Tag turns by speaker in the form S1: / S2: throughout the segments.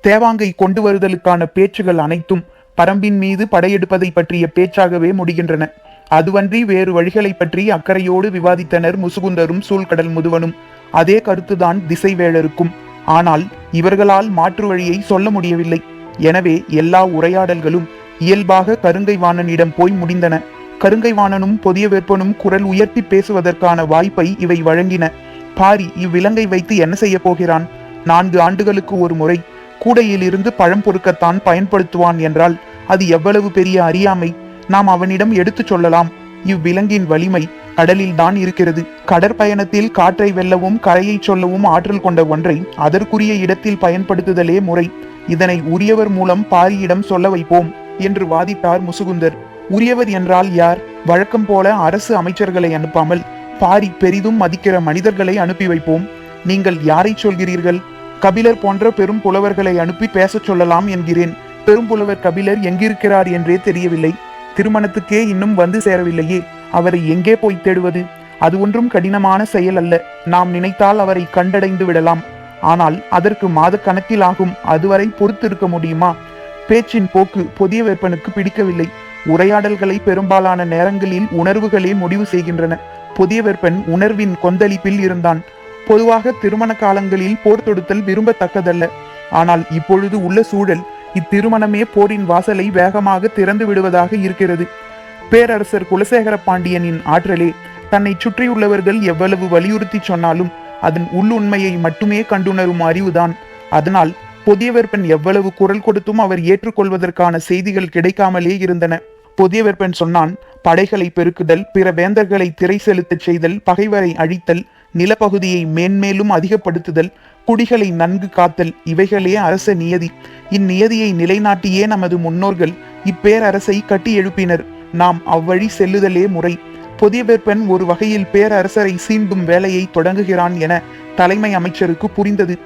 S1: தேவாங்கை கொண்டு வருதலுக்கான பேச்சுகள் அனைத்தும் பரம்பின் மீது படையெடுப்பதை பற்றிய பேச்சாகவே முடிகின்றன. அதுவன்றி வேறு வழிகளை பற்றி அக்கறையோடு விவாதித்தனர் முசுகுந்தரும் சூழ்கடல் முதுவனும். அதே கருத்துதான் திசைவேழருக்கும். ஆனால் இவர்களால் மாற்று வழியை சொல்ல முடியவில்லை. எனவே எல்லா உரையாடல்களும் இயல்பாக கருங்கை வாணனிடம் போய் முடிந்தன. கருங்கை வாணனும் பொதிய வேற்பனும் குரல் உயர்த்தி பேசுவதற்கான வாய்ப்பை இவை வழங்கின. பாரி இவ்விலங்கை வைத்து என்ன செய்ய போகிறான்? 4 ஆண்டுகளுக்கு ஒரு முறை கூடையிலிருந்து பழம் பொறுக்கத்தான் பயன்படுத்துவான் என்றால் அது எவ்வளவு பெரிய அறியாமை! நாம் அவனிடம் எடுத்துச் சொல்லலாம். இவ்விலங்கின் வலிமை கடலில் தான் இருக்கிறது. கடற்பயணத்தில் காற்றை வெல்லவும் கரையை சொல்லவும் ஆற்றல் கொண்ட ஒன்றை அதற்குரிய இடத்தில் பயன்படுத்துதலே முறை. இதனை உரியவர் மூலம் பாரியிடம் சொல்ல வைப்போம் என்று வாதிட்டார் முசுகுந்தர். உரியவர் என்றால் யார்? வழக்கம் போல அரசு அமைச்சர்களை அனுப்பாமல் பாரி பெரிதும் மதிக்கிற மனிதர்களை அனுப்பி வைப்போம். நீங்கள் யாரை சொல்கிறீர்கள்? கபிலர் போன்ற பெரும் புலவர்களை அனுப்பி பேசச் சொல்லலாம் என்கிறேன். பெரும்புலவர் கபிலர் எங்கிருக்கிறார் என்றே தெரியவில்லை. திருமணத்துக்கே இன்னும் வந்து சேரவில்லையே. அவரை எங்கே போய் தேடுவது? அது ஒன்றும் கடினமான செயல் அல்ல. நாம் நினைத்தால் அவரை கண்டடைந்து விடலாம். ஆனால் அதற்கு மாத கணக்கில் ஆகும். அதுவரை பொறுத்திருக்க முடியுமா? பேச்சின் போக்கு பொதிய வேற்பனுக்கு பிடிக்கவில்லை. உரையாடல்களை பெரும்பாலான நேரங்களில் உணர்வுகளே முடிவு செய்கின்றன. பொதிய வேற்பன் உணர்வின் கொந்தளிப்பில் இருந்தான். பொதுவாக திருமண காலங்களில் போர் தொடுத்தல் விரும்பத்தக்கதல்ல. ஆனால் இப்பொழுது உள்ள சூழல் இத்திருமணமே போரின் வாசலை வேகமாக திறந்து விடுவதாக இருக்கிறது. பேரரசர் குலசேகர பாண்டியனின் ஆற்றலே தன்னை சுற்றியுள்ளவர்கள் எவ்வளவு வலியுறுத்தி சொன்னாலும் அதன் உள்ளுண்மையை மட்டுமே கண்டுணரும் அறிவுதான். அதனால் பொதிய வேற்பன் எவ்வளவு குரல் கொடுத்தும் அவர் ஏற்றுக்கொள்வதற்கான செய்திகள் கிடைக்காமலே இருந்தன. பொதிய வேற்பன் சொன்னான், படைகளை பெருக்குதல், பிற வேந்தர்களை திரை செலுத்தச் செய்தல், பகைவரை அழித்தல், நிலப்பகுதியை மேன்மேலும் அதிகப்படுத்துதல், குடிகளை நன்கு காத்தல், இவைகளே அரச நியதி. இந்நியதியை நிலைநாட்டியே நமது முன்னோர்கள் இப்பேரரசை கட்டி எழுப்பினர். நாம் அவ்வழி செல்லுதலே முறை. பொதிய வேற்பன் ஒரு வகையில் பேரரசரை சீண்டும் வேலையை தொடங்குகிறான் என தலைமை அமைச்சருக்கு புரிந்தது.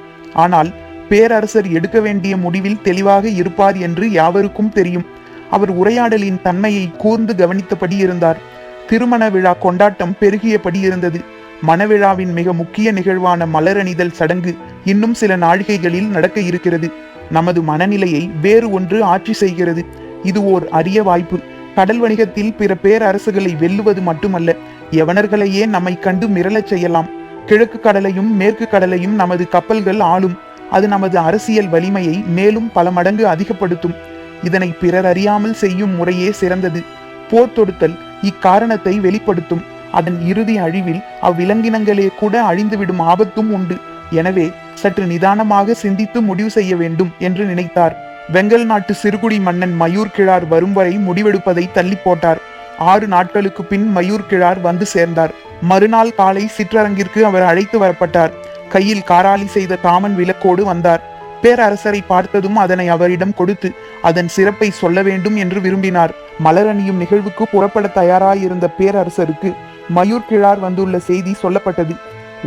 S1: ஆனால் பேரரசர் எடுக்க வேண்டிய முடிவில் தெளிவாக இருப்பார் என்று யாவருக்கும் தெரியும். அவர் உரையாடலின் தன்மையை கூர்ந்து கவனித்தபடி இருந்தார். திருமண விழா கொண்டாட்டம் பெருகியபடி இருந்தது. மணவிழாவின் மிக முக்கிய நிகழ்வான மலரணிதல் சடங்கு இன்னும் சில நாழிகைகளில் நடக்க இருக்கிறது. நமது மனநிலையை வேறு ஒன்று ஆட்சி செய்கிறது. இது ஓர் அரிய வாய்ப்பு. கடல் வணிகத்தில் பிற பேரரசுகளை வெல்லுவது மட்டுமல்ல, யவனர்களையே நம்மை கண்டு மிரளச் செய்யலாம். கிழக்கு கடலையும் மேற்கு கடலையும் நமது கப்பல்கள் ஆளும். அது நமது அரசியல் வலிமையை மேலும் பல மடங்கு அதிகப்படுத்தும். இதனை பிறர் அறியாமல் செய்யும் முறையே சிறந்தது. போர் தொடுத்தல் இக்காரணத்தை வெளிப்படுத்தும். அதன் இறுதி அழிவில் அவ்விலங்கினங்களே கூட அழிந்துவிடும் ஆபத்தும் உண்டு. எனவே சற்று நிதானமாக சிந்தித்து முடிவு செய்ய வேண்டும் என்று நினைத்தார். வெங்கல் நாட்டு சிறுகுடி மன்னன் மயூர் கிழார் வரும் வரை முடிவெடுப்பதை தள்ளி போட்டார். 6 நாட்களுக்கு பின் மயூர் கிழார் வந்து சேர்ந்தார். மறுநாள் காலை சிற்றரங்கிற்கு அவர் அழைத்து வரப்பட்டார். கையில் காராளி செய்த காமன் விளக்கோடு வந்தார். பேரரசரை பார்த்ததும் அதனை அவரிடம் கொடுத்து அதன் சிறப்பை சொல்ல வேண்டும் என்று விரும்பினார். மலரணியும் நிகழ்வுக்கு புறப்பட தயாராயிருந்த பேரரசருக்கு மயூர் கிழார் வந்துள்ள செய்தி சொல்லப்பட்டது.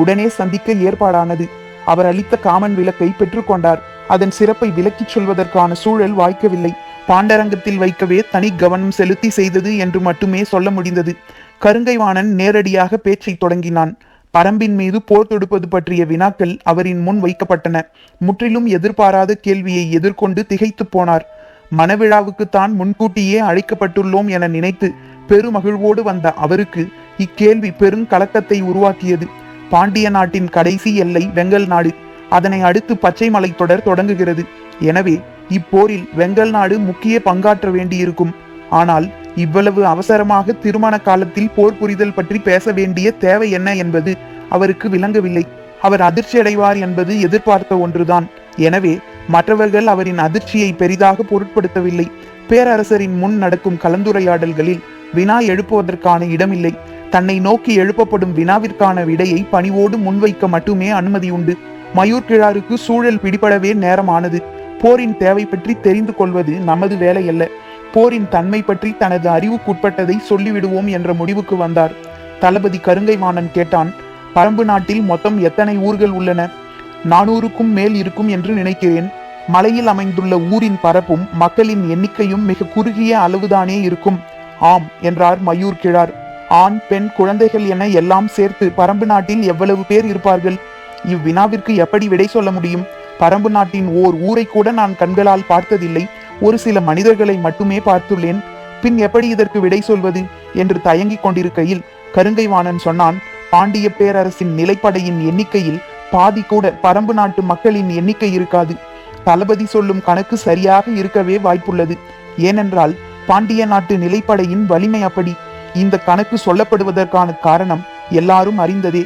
S1: உடனே சந்திக்க ஏற்பாடானது. அவர் அளித்த காமன் விளக்கை பெற்றுக்கொண்டார். அதன் சிறப்பை விளக்கிச் சொல்வதற்கான சூழல் வாய்க்கவில்லை. பாண்டரங்கத்தில் வைக்கவே தனி கவனம் செலுத்தி செய்தது என்று மட்டுமே சொல்ல முடிந்தது. கருங்கைவாணன் நேரடியாக பேச்சை தொடங்கினான். பரம்பின் மீது போர் தொடுப்பது பற்றிய வினாக்கள் அவரின் முன் வைக்கப்பட்டன. முற்றிலும் எதிர்பாராத கேள்வியை எதிர்கொண்டு திகைத்து போனார். மணவிழாவுக்குத்தான் முன்கூட்டியே அழைக்கப்பட்டுள்ளோம் என நினைத்து பெருமகிழ்வோடு வந்த அவருக்கு இக்கேள்வி பெருங்கலக்கத்தை உருவாக்கியது. பாண்டிய நாட்டின் கடைசி எல்லை வெங்கல் நாடு. அதனை அடுத்து பச்சை மலை தொடர் தொடங்குகிறது. எனவே இப்போரில் வெங்கல் நாடு முக்கிய பங்காற்ற வேண்டியிருக்கும். ஆனால் இவ்வளவு அவசரமாக திருமண காலத்தில் போர் புரிதல் பற்றி பேச வேண்டிய தேவை என்ன என்பது அவருக்கு விளங்கவில்லை. அவர் அதிர்ச்சி அடைவார் என்பது எதிர்பார்த்த ஒன்றுதான். எனவே மற்றவர்கள் அவரின் அதிர்ச்சியை பெரிதாக பொருட்படுத்தவில்லை. பேரரசரின் முன் நடக்கும் கலந்துரையாடல்களில் வினா எழுப்புவதற்கான இடமில்லை. தன்னை நோக்கி எழுப்பப்படும் வினாவிற்கான விடையை பணிவோடு முன்வைக்க மட்டுமே அனுமதி உண்டு. மயூர் கிழாருக்கு சூழல் பிடிபடவே நேரமானது. போரின் தேவை பற்றி தெரிந்து கொள்வது நமது வேலையல்ல. போரின் தன்மை பற்றி தனது அறிவுக்குட்பட்டதை சொல்லிவிடுவோம் என்ற முடிவுக்கு வந்தார். தளபதி கருங்கைவாணன் கேட்டான், பரம்பு நாட்டில் மொத்தம் எத்தனை ஊர்கள் உள்ளன? 400க்கும் மேல் இருக்கும் என்று நினைக்கிறேன். மலையில் அமைந்துள்ள ஊரின் பரப்பும் மக்களின் எண்ணிக்கையும் மிக குறுகிய அளவுதானே இருக்கும். ஆம் என்றார் மயூர் கிழார். ஆண் பெண் குழந்தைகள் என எல்லாம் சேர்த்து பரம்பு நாட்டில் எவ்வளவு பேர் இருப்பார்கள்? இவ்வினாவிற்கு எப்படி விடை சொல்ல முடியும்? பரம்பு நாட்டின் ஓர் ஊரை கூட நான் கண்களால் பார்த்ததில்லை. ஒரு சில மனிதர்களை மட்டுமே பார்த்துள்ளேன். பின் எப்படி இதற்கு விடை சொல்வது என்று தயங்கிக் கொண்டிருக்கையில் கருங்கைவாணன் சொன்னான், பாண்டிய பேரரசின் நிலைப்படையின் எண்ணிக்கையில் பாதி கூட பரம்பு நாட்டு மக்களின் எண்ணிக்கை இருக்காது. தளபதி சொல்லும் கணக்கு சரியாக இருக்கவே வாய்ப்புள்ளது. ஏனென்றால் பாண்டிய நாட்டு நிலைப்படையின் வலிமை அப்படி. இந்த கணக்கு சொல்லப்படுவதற்கான காரணம் எல்லாரும் அறிந்ததே.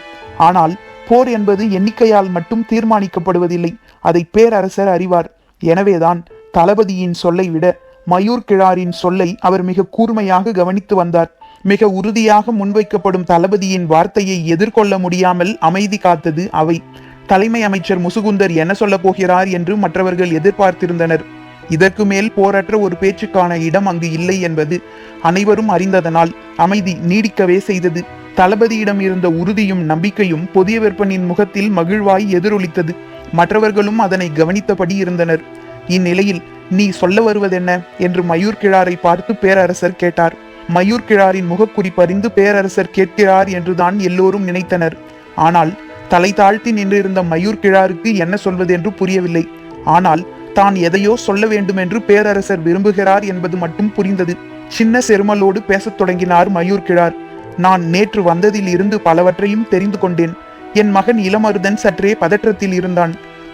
S1: ஆனால் போர் என்பது எண்ணிக்கையால் மட்டும் தீர்மானிக்கப்படுவதில்லை. அதை பேரரசர் அறிவார். எனவேதான் தளபதியின் சொல்லை விட மயூர் கிழாரின் சொல்லை அவர் மிக கூர்மையாக கவனித்து வந்தார். மிக உறுதியாக முன்வைக்கப்படும் தளபதியின் வார்த்தையை எதிர்கொள்ள முடியாமல் அமைதி காத்தது அவை. தலைமை அமைச்சர் முசுகுந்தர் என்ன சொல்ல போகிறார் என்று மற்றவர்கள் எதிர்பார்த்திருந்தனர். இதற்கு மேல் போரற்ற ஒரு பேச்சுக்கான இடம் அங்கு இல்லை என்பது அனைவரும் அறிந்ததனால் அமைதி நீடிக்கவே செய்தது. தளபதியிடம் இருந்த உறுதியும் நம்பிக்கையும் புதிய வெப்பனின் முகத்தில் மகிழ்வாய் எதிரொலித்தது. மற்றவர்களும் அதனை கவனித்தபடி இருந்தனர். இந்நிலையில் நீ சொல்ல வருவதென்ன என்று மயூர் கிழாரை பார்த்து பேரரசர் கேட்டார். மயூர் கிழாரின் முகக்குறிப்பறிந்து பேரரசர் கேட்கிறார் என்றுதான் எல்லோரும் நினைத்தனர். ஆனால் தலை தாழ்த்தி நின்றிருந்த மயூர் கிழாருக்கு என்ன சொல்வதென்று புரியவில்லை. ஆனால் தான் எதையோ சொல்ல வேண்டும் என்று பேரரசர் விரும்புகிறார் என்பது மட்டும் புரிந்தது. சின்ன செருமலோடு பேசத் தொடங்கினார் மயூர் கிழார். நான் நேற்று வந்ததில் இருந்து பலவற்றையும் தெரிந்து கொண்டேன். என் மகன் இளமருதன் சற்றே பதற்றத்தில் இருந்தான்.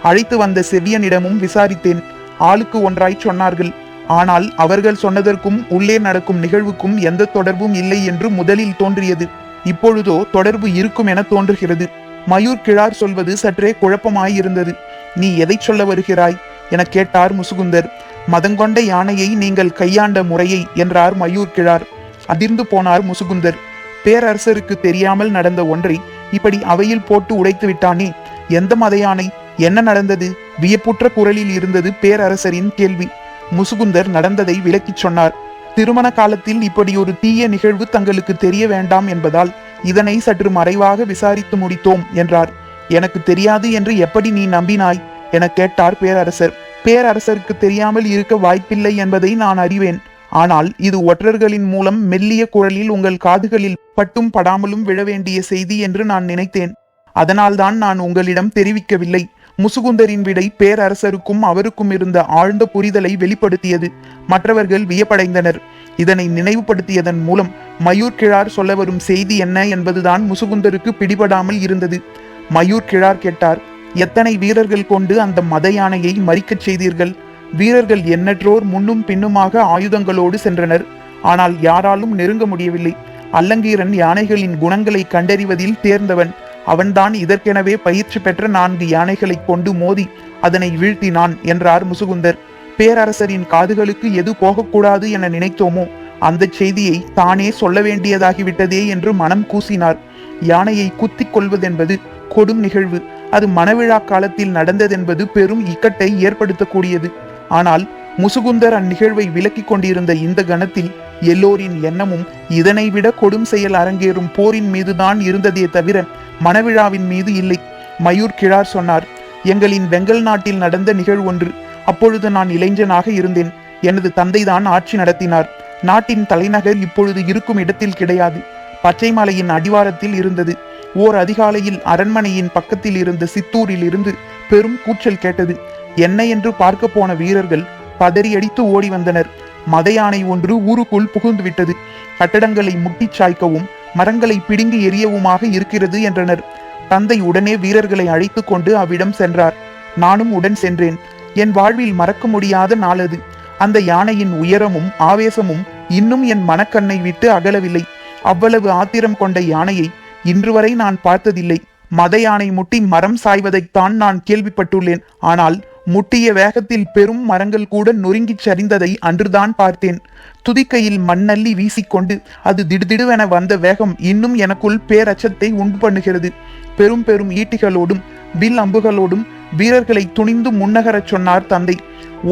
S1: அழைத்து வந்த செவியனிடமும் விசாரித்தேன். ஆளுக்கு ஒன்றாய் சொன்னார்கள். ஆனால் அவர்கள் சொன்னதற்கும் உள்ளே நடக்கும் நிகழ்வுக்கும் எந்த தொடர்பும் இல்லை என்று முதலில் தோன்றியது. இப்பொழுதோ தொடர்பு இருக்கும் என தோன்றுகிறது. மயூர் கிழார் சொல்வது சற்றே குழப்பமாயிருந்தது. நீ எதை சொல்ல வருகிறாய் என கேட்டார் முசுகுந்தர். மதங்கொண்ட யானையை நீங்கள் கையாண்ட முறையை என்றார் மயூர் கிழார். அதிர்ந்து போனார் முசுகுந்தர். பேரரசருக்கு தெரியாமல் நடந்த ஒன்றை இப்படி அவையில் போட்டு உடைத்து விட்டானே. எந்த மத யானை? என்ன நடந்தது? வியப்புற்ற குரலில் இருந்தது பேரரசரின் கேள்வி. முசுகுந்தர் நடந்ததை விளக்கிச் சொன்னார். திருமண காலத்தில் இப்படி ஒரு தீய நிகழ்வு தங்களுக்கு தெரிய வேண்டாம் என்பதால் இதனை சற்று மறைவாக விசாரித்து முடித்தோம் என்றார். எனக்கு தெரியாது என்று எப்படி நீ நம்பினாய் என கேட்டார் பேரரசர். பேரரசருக்கு தெரியாமல் இருக்க வாய்ப்பில்லை என்பதை நான் அறிவேன். ஆனால் இது ஒற்றர்களின் மூலம் மெல்லிய குரலில் உங்கள் காதுகளில் பட்டும் படாமலும் விழ வேண்டிய செய்தி என்று நான் நினைத்தேன். அதனால்தான் நான் உங்களிடம் தெரிவிக்கவில்லை. முசுகுந்தரின் விடை பேரரசருக்கும் அவருக்கும் இருந்த ஆழ்ந்த புரிதலை வெளிப்படுத்தியது. மற்றவர்கள் வியப்படைந்தனர். இதனை நினைவுபடுத்தியதன் மூலம் மயூர் கிழார் சொல்ல வரும் செய்தி என்ன என்பதுதான் முசுகுந்தருக்கு பிடிபடாமல் இருந்தது. மயூர் கிழார் கேட்டார், எத்தனை வீரர்கள் கொண்டு அந்த மத யானையை மறிக்கச் செய்தீர்கள்? வீரர்கள் எண்ணற்றோர் முன்னும் பின்னுமாக ஆயுதங்களோடு சென்றனர். ஆனால் யாராலும் நெருங்க முடியவில்லை. அல்லங்கீரன் யானைகளின் குணங்களை கண்டறிவதில் தேர்ந்தவன். அவன்தான் இதற்கெனவே பயிற்சி பெற்ற 4 யானைகளை கொண்டு மோதி அதனை வீழ்த்தினான் என்றார் முசுகுந்தர். பேரரசரின் காதுகளுக்கு எது போகக்கூடாது என நினைத்தோமோ அந்த செய்தியை தானே சொல்ல வேண்டியதாகிவிட்டதே என்று மனம் கூசினார். யானையை குத்திக் கொள்வதென்பது கொடும் நிகழ்வு. அது மணவிழா காலத்தில் நடந்ததென்பது பெரும் இக்கட்டை ஏற்படுத்தக்கூடியது. ஆனால் முசுகுந்தர் அந்நிகழ்வை விலக்கிக் கொண்டிருந்த இந்த கணத்தில் எல்லோரின் எண்ணமும் இதனை விட கொடும் செயல் அரங்கேறும் போரின் மீதுதான் இருந்ததே தவிர மணவிழாவின் மீது இல்லை. மயூர் கிழார் சொன்னார், எங்களின் வெங்கல் நாட்டில் நடந்த நிகழ்வொன்று. அப்பொழுது நான் இளைஞனாக இருந்தேன். எனது தந்தைதான் ஆட்சி நடத்தினார். நாட்டின் தலைநகர் இப்பொழுது இருக்கும் இடத்தில் கிடையாது. பச்சை மலையின் அடிவாரத்தில் இருந்தது. ஓர் அதிகாலையில் அரண்மனையின் பக்கத்தில் இருந்த சித்தூரில் இருந்து பெரும் கூச்சல் கேட்டது. என்ன என்று பார்க்க போன வீரர்கள் பதறியடித்து ஓடி வந்தனர். மத யானை ஒன்று ஊருக்குள் புகுந்து விட்டது. கட்டடங்களை முட்டிச் சாய்க்கவும் மரங்களை பிடுங்கி எரியவுமாக இருக்கிறது என்றனர். தந்தை உடனே வீரர்களை அழைத்து கொண்டு அவ்விடம் சென்றார். நானும் உடன் சென்றேன். என் வாழ்வில் மறக்க முடியாத நாள் அது. அந்த யானையின் உயரமும் ஆவேசமும் இன்னும் என் மனக்கண்ணை விட்டு அகலவில்லை. அவ்வளவு ஆத்திரம் கொண்ட யானையை இன்று வரை நான் பார்த்ததில்லை. மத யானை முட்டி மரம் சாய்வதைத்தான் நான் கேள்விப்பட்டுள்ளேன். ஆனால் முட்டிய வேகத்தில் பெரும் மரங்கள் கூட நொறுங்கிச் சரிந்ததை அன்றுதான் பார்த்தேன். துதிக்கையில் மண்ணள்ளி வீசிக்கொண்டு அது திடுதிடுவென வந்த வேகம் இன்னும் எனக்குள் பேரச்சத்தை உண்டு பண்ணுகிறது. பெரும் பெரும் ஈட்டிகளோடும் வில் அம்புகளோடும் வீரர்களை துணிந்து முன்னகரச் சொன்னார் தந்தை.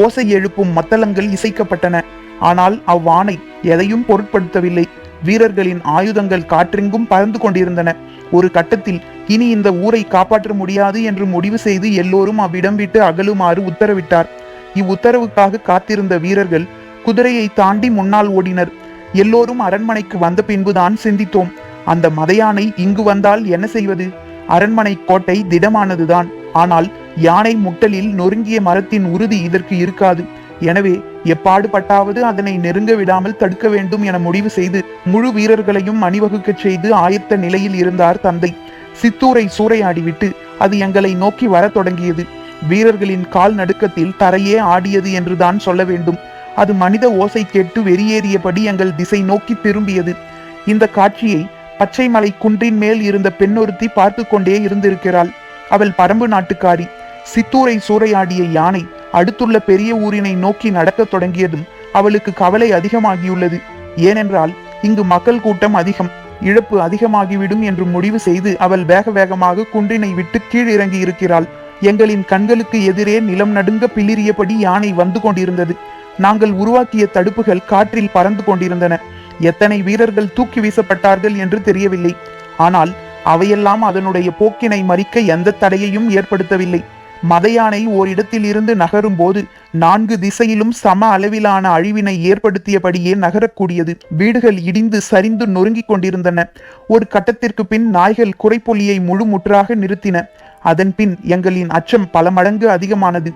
S1: ஓசை எழுப்பும் மத்தளங்கள் இசைக்கப்பட்டன. ஆனால் அவ்வாணை எதையும் பொருட்படுத்தவில்லை. வீரர்களின் ஆயுதங்கள் காற்றெங்கும் பறந்து கொண்டிருந்தன. ஒரு கட்டத்தில் இனி இந்த ஊரை காப்பாற்ற முடியாது என்று முடிவு செய்து எல்லோரும் அவ்விடம் விட்டு அகலுமாறு உத்தரவிட்டார். இவ்வுத்தரவுக்காக காத்திருந்த வீரர்கள் குதிரையை தாண்டி முன்னால் ஓடினர். எல்லோரும் அரண்மனைக்கு வந்த பின்புதான் சிந்தித்தோம், அந்த மதையானை இங்கு வந்தால் என்ன செய்வது? அரண்மனை கோட்டை திடமானதுதான். ஆனால் யானை முட்டலில் நொறுங்கிய மரத்தின் உறுதி இதற்கு இருக்காது. எனவே எப்பாடுபட்டாவது அதனை நெருங்க விடாமல் தடுக்க வேண்டும் என முடிவு செய்து முழு வீரர்களையும் அணிவகுக்கச் செய்து ஆயத்த நிலையில் இருந்தார் தந்தை. சித்தூரை சூறையாடிவிட்டு அது எங்களை நோக்கி வர தொடங்கியது. வீரர்களின் கால் நடுக்கத்தில் தரையே ஆடியது என்றுதான் சொல்ல வேண்டும். அது மனித ஓசை கேட்டு வெறியேறியபடி எங்கள் திசை நோக்கி திரும்பியது. இந்த காட்சியை பச்சைமலை குன்றின் மேல் இருந்த பெண்ணொருத்தி பார்த்து கொண்டே இருந்திருக்கிறாள். அவள் பரம்பு நாட்டுக்காரி. சித்தூரை சூறையாடிய யானை அடுத்துள்ள பெரிய ஊரினை நோக்கி நடக்கத் தொடங்கியதும் அவளுக்கு கவலை அதிகமாகியுள்ளது. ஏனென்றால் இங்கு மக்கள் கூட்டம் அதிகம், இழப்பு அதிகமாகிவிடும் என்று முடிவு செய்து அவள் வேக வேகமாக குன்றினை விட்டு கீழ் இறங்கி இருக்கிறாள். எங்களின் கண்களுக்கு எதிரே நிலம் நடுங்க பிளிரியபடி யானை வந்து கொண்டிருந்தது. நாங்கள் உருவாக்கிய தடுப்புகள் காற்றில் பறந்து கொண்டிருந்தன. எத்தனை வீரர்கள் தூக்கி வீசப்பட்டார்கள் என்று தெரியவில்லை. ஆனால் அவையெல்லாம் அதனுடைய போக்கினை மறிக்க எந்த தடையையும் ஏற்படுத்தவில்லை. மதயானை ஓரிடத்தில் இருந்து நகரும் போது 4 திசையிலும் சம அளவிலான அழிவினை ஏற்படுத்தியபடியே நகரக்கூடியது. வீடுகள் இடிந்து சரிந்து நொறுங்கிக் கொண்டிருந்தன. ஒரு கட்டத்திற்கு பின் நாய்கள் குறைப்பொலியை முழுமுற்றாக நிறுத்தின. அதன் பின் எங்களின் அச்சம் பல மடங்கு அதிகமானது.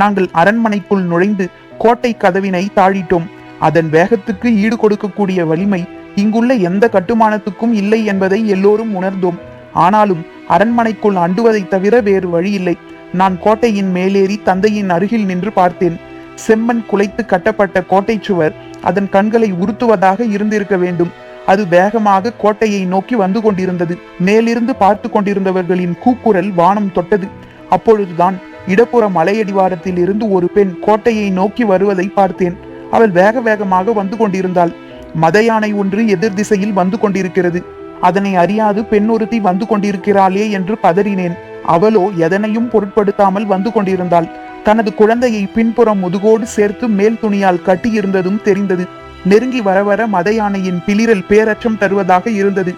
S1: நாங்கள் அரண்மனைக்குள் நுழைந்து கோட்டை கதவினை தாழிட்டோம். அதன் வேகத்துக்கு ஈடு கொடுக்கக்கூடிய வலிமை இங்குள்ள எந்த கட்டுமானத்துக்கும் இல்லை என்பதை எல்லோரும் உணர்ந்தோம். ஆனாலும் அரண்மனைக்குள் அண்டுவதை தவிர வேறு வழியில்லை. நான் கோட்டையின் மேலேறி தந்தையின் அருகில் நின்று பார்த்தேன். செம்மண் குலைத்து கட்டப்பட்ட கோட்டை சுவர் அதன் கண்களை உறுத்துவதாக இருந்திருக்க வேண்டும். அது வேகமாக கோட்டையை நோக்கி வந்து கொண்டிருந்தது. மேலிருந்து பார்த்து கொண்டிருந்தவர்களின் கூக்குரல் வானம் தொட்டது. அப்பொழுதுதான் இடப்புற மலையடிவாரத்தில் இருந்து ஒரு பெண் கோட்டையை நோக்கி வருவதை பார்த்தேன். அவள் வேக வேகமாக வந்து கொண்டிருந்தாள். மதயானை ஒன்று எதிர் திசையில் வந்து கொண்டிருக்கிறது. அதனை அறியாது பெண் ஒருத்தி வந்து கொண்டிருக்கிறாளே என்று பதறினேன். அவளோ எதனையும் பொருட்படுத்தாமல் வந்து கொண்டிருந்தாள். தனது குழந்தையை பின்புறம் முதுகோடு சேர்த்து மேல் துணியால் கட்டியிருந்ததும் தெரிந்தது. நெருங்கி வர வர மதயானையின் பிளிரல் பேரச்சம் தருவதாக இருந்தது.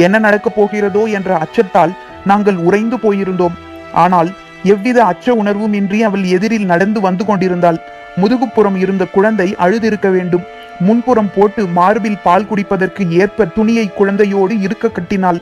S1: என்ன நடக்கப் போகிறதோ என்ற அச்சத்தால் நாங்கள் உறைந்து போயிருந்தோம். ஆனால் எவ்வித அச்ச உணர்வும் இன்றி அவள் எதிரில் நடந்து வந்து கொண்டிருந்தாள். முதுகுப்புறம் இருந்த குழந்தை அழுதிருக்க வேண்டும். முன்புறம் போட்டு மார்பில் பால் குடிப்பதற்கு ஏற்ப துணியை குழந்தையோடு இருக்க கட்டினாள்.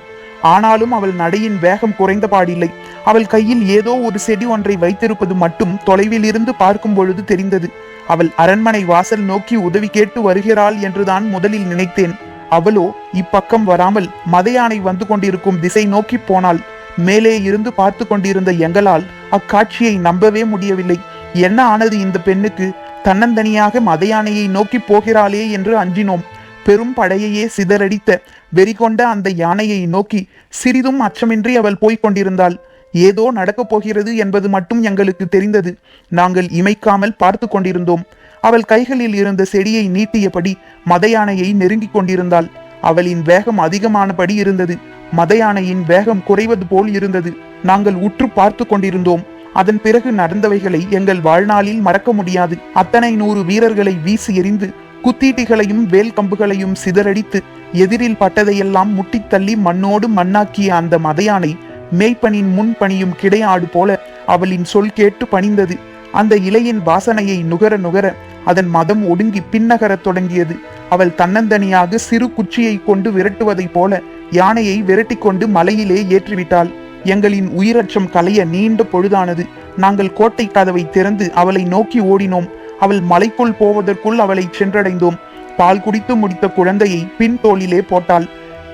S1: ஆனாலும் அவள் நடையின் வேகம் குறைந்த பாடில்லை. அவள் கையில் ஏதோ ஒரு செடி ஒன்றை வைத்திருப்பது மட்டும் தொலைவில் இருந்து பார்க்கும் பொழுது தெரிந்தது. அவள் அரண்மனை வாசல் நோக்கி உதவி கேட்டு வருகிறாள் என்றுதான் முதலில் நினைத்தேன். அவளோ இப்பக்கம் வராமல் மதயானை வந்து கொண்டிருக்கும் திசை நோக்கி போனாள். மேலே இருந்து பார்த்து கொண்டிருந்த எங்களால் அக்காட்சியை நம்பவே முடியவில்லை. என்ன ஆனது இந்த பெண்ணுக்கு? தன்னந்தனியாக மதயானையை நோக்கி போகிறாளே என்று அஞ்சினோம். பெரும் படையையே சிதறடித்த வெறி கொண்ட அந்த யானையை நோக்கி சிறிதும் அச்சமின்றி அவள் போய்க் கொண்டிருந்தாள். ஏதோ நடக்கப் போகிறது என்பது மட்டும் எங்களுக்கு தெரிந்தது. நாங்கள் இமைக்காமல் பார்த்து கொண்டிருந்தோம். அவள் கைகளில் இருந்த செடியை நீட்டியபடி மதயானையை நெருங்கிக் கொண்டிருந்தாள். அவளின் வேகம் அதிகமானபடி இருந்தது. மதயானையின் வேகம் குறைவது போல் இருந்தது. நாங்கள் உற்று பார்த்து கொண்டிருந்தோம். அதன் பிறகு நடந்தவைகளை எங்கள் வாழ்நாளில் மறக்க முடியாது. அத்தனை 100 வீரர்களை வீசி எறிந்து குத்தீட்டிகளையும் வேல் கம்புகளையும் சிதறடித்து எதிரில் பட்டதையெல்லாம் முட்டித் தள்ளி மண்ணோடு மண்ணாக்கிய அந்த மதயானை மேய்ப்பனின் முன் பணியும் கிடையாடு போல அவளின் சொல் கேட்டு பணிந்தது. அந்த இலையின் வாசனையை நுகர நுகர அதன் மதம் ஒடுங்கி பின்னகரத் தொடங்கியது. அவள் தன்னந்தனியாக சிறு குச்சியை கொண்டு விரட்டுவதைப் போல யானையை விரட்டி கொண்டு மலையிலே ஏற்றிவிட்டாள். எங்களின் உயிரச்சம் களைய நீண்ட பொழுதானது. நாங்கள் கோட்டை கதவை திறந்து அவளை நோக்கி ஓடினோம். அவள் மலைக்குள் போவதற்குள் அவளை சென்றடைந்தோம். பால் குடித்து முடித்த குழந்தையை பின் தோளிலே போட்டாள்.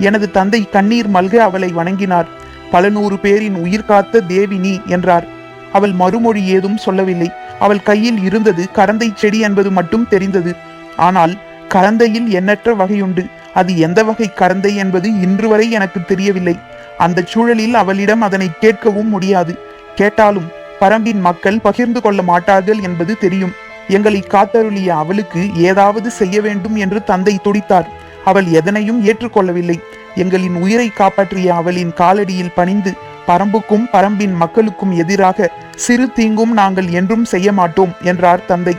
S1: எனது தந்தை கண்ணீர் மல்க அவளை வணங்கினார். பல 100 பேரின் உயிர் காத்த தேவி நீ என்றார். அவள் மறுமொழி ஏதும் சொல்லவில்லை. அவள் கையில் இருந்தது கரந்தை செடி என்பது மட்டும் தெரிந்தது. ஆனால் கரந்தையில் எண்ணற்ற வகையுண்டு. அது எந்த வகை கரந்தை என்பது இன்று வரை எனக்கு தெரியவில்லை. அந்த சூழலில் அவளிடம் அதனை கேட்கவும் முடியாது. கேட்டாலும் பரம்பின் மக்கள் பகிர்ந்து கொள்ள மாட்டார்கள் என்பது தெரியும். எங்களை காத்தருளிய அவளுக்கு ஏதாவது செய்ய வேண்டும் என்று தந்தை துடித்தார். அவள் எதனையும் ஏற்றுக்கொள்ளவில்லை. எங்களின் உயிரை காப்பாற்றிய அவளின் காலடியில் பணிந்து பரம்புக்கும் பரம்பின் மக்களுக்கும் எதிராக சிறு தீங்கும் நாங்கள் என்றும் செய்ய மாட்டோம் என்றார் தந்தை.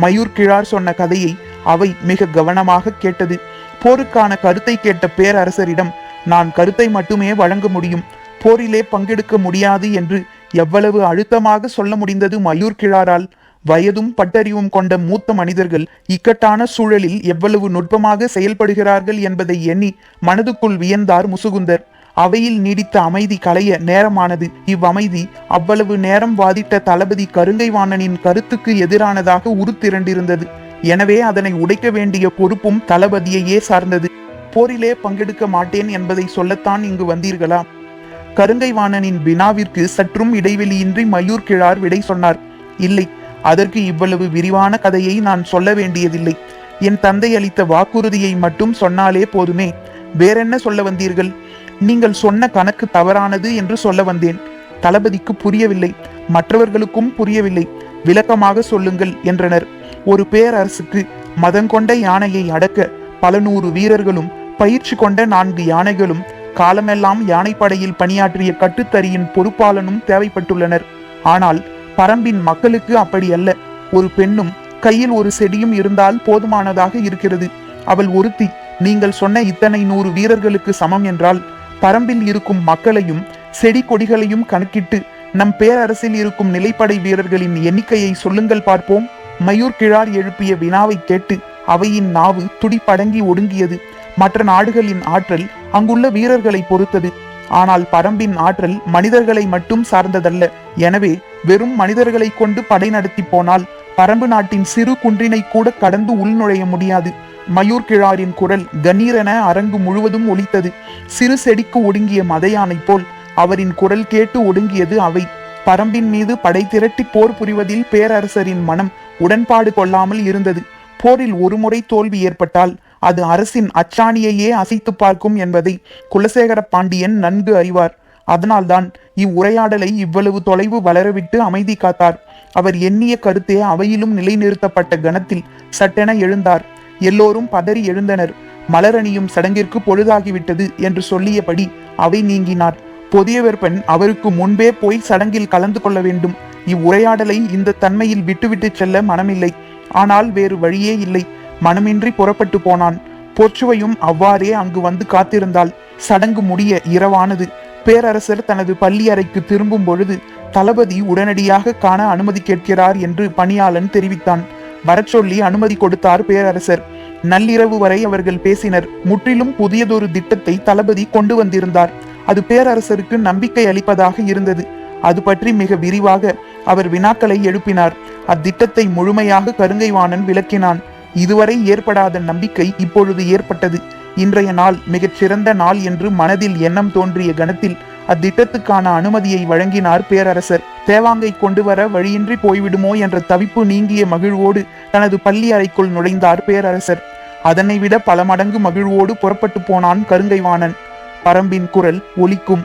S1: மயூர் கிழார் சொன்ன கதையை அவை மிக கவனமாக கேட்டது. போருக்கான கருத்தை கேட்ட பேரரசரிடம் நான் கருத்தை மட்டுமே வழங்க முடியும், போரிலே பங்கெடுக்க முடியாது என்று எவ்வளவு அழுத்தமாக சொல்ல முடிந்தது மயூர் கிழாரால். வயதும் பட்டறிவும் கொண்ட மூத்த மனிதர்கள் இக்கட்டான சூழலில் எவ்வளவு நுட்பமாக செயல்படுகிறார்கள் என்பதை எண்ணி மனதுக்குள் வியந்தார் முசுகுந்தர். அவையில் நீடித்த அமைதி கலைய நேரமானது. இவ்வமைதி அவ்வளவு நேரம் வாதிட்ட தளபதி கருங்கைவாணனின் கருத்துக்கு எதிரானதாக உருத்திரண்டிருந்தது. எனவே அதனை உடைக்க வேண்டிய பொறுப்பும் தளபதியையே சார்ந்தது. போரிலே பங்கெடுக்க மாட்டேன் என்பதை சொல்லத்தான் இங்கு வந்தீர்களா? கருங்கைவாணனின் வினாவிற்கு சற்றும் இடைவெளியின்றி மயூர் கிழார் விடை சொன்னார். இல்லை, அதற்கு இவ்வளவு விரிவான கதையை நான் சொல்ல வேண்டியதில்லை. என் தந்தை அளித்த வாக்குறுதியை மட்டும் சொன்னாலே போதுமே. வேறென்ன சொல்ல வந்தீர்கள்? நீங்கள் சொன்ன கணக்கு தவறானது என்று சொல்ல வந்தேன். தளபதிக்கு புரியவில்லை, மற்றவர்களுக்கும் புரியவில்லை. விளக்கமாக சொல்லுங்கள் என்றனர். ஒரு பேரரசுக்கு மதங்கொண்ட யானையை அடக்க பல 100 வீரர்களும் பயிற்சி கொண்ட 4 யானைகளும் காலமெல்லாம் யானைப்படையில் பணியாற்றிய கட்டுத்தறியின் பொறுப்பாளனும் தேவைப்பட்டுள்ளனர். ஆனால் பரம்பின் மக்களுக்கு அப்படி அல்ல. ஒரு பெண்ணும் கையில் ஒரு செடியும் இருந்தால் போதுமானதாக இருக்கிறது. அவள் ஒருத்தி. நீங்கள் சொன்ன இத்தனை 100 வீரர்களுக்கு சமம் என்றால் பரம்பில் இருக்கும் மக்களையும் செடி கொடிகளையும் கணக்கிட்டு நம் பேரரசில் இருக்கும் நிலைப்படை வீரர்களின் எண்ணிக்கையை சொல்லுங்கள் பார்ப்போம். மயூர் கிழார் எழுப்பிய வினாவை கேட்டு அவையின் நாவு துடிப்படங்கி ஒடுங்கியது. மற்ற நாடுகளின் ஆற்றல் அங்குள்ள வீரர்களை பொறுத்தது. ஆனால் பரம்பின் ஆற்றல் மனிதர்களை மட்டும் சார்ந்ததல்ல. எனவே வெறும் மனிதர்களை கொண்டு படை நடத்தி போனால் பரம்பு நாட்டின் சிறு குன்றினை கூட கடந்து உள்நுழைய முடியாது. மயூர் கிழாரின் குரல் கணீரென அரங்கு முழுவதும் ஒலித்தது. சிறு செடிக்கு ஒடுங்கிய மதையானை போல் அவரின் குரல் கேட்டு ஒடுங்கியது அவை. பரம்பின் மீது படை திரட்டி போர் புரிவதில் பேரரசரின் மனம் உடன்பாடு கொள்ளாமல் இருந்தது. போரில் ஒருமுறை தோல்வி ஏற்பட்டால் அது அரசின் அச்சாணியையே அசைத்து பார்க்கும் என்பதை குலசேகர பாண்டியன் நன்கு அறிவார். அதனால்தான் இவ்வுரையாடலை இவ்வளவு தொலைவு வளரவிட்டு அமைதி காத்தார். அவர் எண்ணிய கருத்தே அவையிலும் நிலைநிறுத்தப்பட்ட கணத்தில் சட்டென எழுந்தார். எல்லோரும் பதறி எழுந்தனர். மலரணியும் சடங்கிற்கு பொழுதாகிவிட்டது என்று சொல்லியபடி அவை நீங்கினார். பொதியவர் பெண் அவருக்கு முன்பே போய் சடங்கில் கலந்து கொள்ள வேண்டும். இவ்வுரையாடலை இந்த தன்மையில் விட்டுவிட்டு செல்ல மனமில்லை. ஆனால் வேறு வழியே இல்லை. மனமின்றி புறப்பட்டு போனான். பொற்றுவையும் அவ்வாறே அங்கு வந்து காத்திருந்தாள். சடங்கு முடிய இரவானது. பேரரசர் தனது பள்ளி அறைக்கு திரும்பும் பொழுது தளபதி உடனடியாக காண அனுமதி கேட்கிறார் என்று பணியாளன் தெரிவித்தான். வரச்சொல்லி அனுமதி கொடுத்தார் பேரரசர். நள்ளிரவு வரை அவர்கள் பேசினர். முற்றிலும் புதியதொரு திட்டத்தை தளபதி கொண்டு வந்திருந்தார். அது பேரரசருக்கு நம்பிக்கை அளிப்பதாக இருந்தது. அது பற்றி மிக விரிவாக அவர் வினாக்களை எழுப்பினார். அத்திட்டத்தை முழுமையாக கருங்கைவாணன் விளக்கினான். இதுவரை ஏற்படாத நம்பிக்கை இப்பொழுது ஏற்பட்டது. இன்றைய நாள் மிகச் சிறந்த நாள் என்று மனதில் எண்ணம் தோன்றிய கணத்தில் அத்திட்டத்துக்கான அனுமதியை வழங்கினார் பேரரசர். தேவாங்கை கொண்டு வர வழியின்றி போய்விடுமோ என்ற தவிப்பு நீங்கிய மகிழ்வோடு தனது பள்ளி அறைக்குள் நுழைந்தார் பேரரசர். அதனை விட பல மடங்கு மகிழ்வோடு புறப்பட்டு போனான் கருங்கைவாணன். பரம்பின் குரல் ஒலிக்கும்.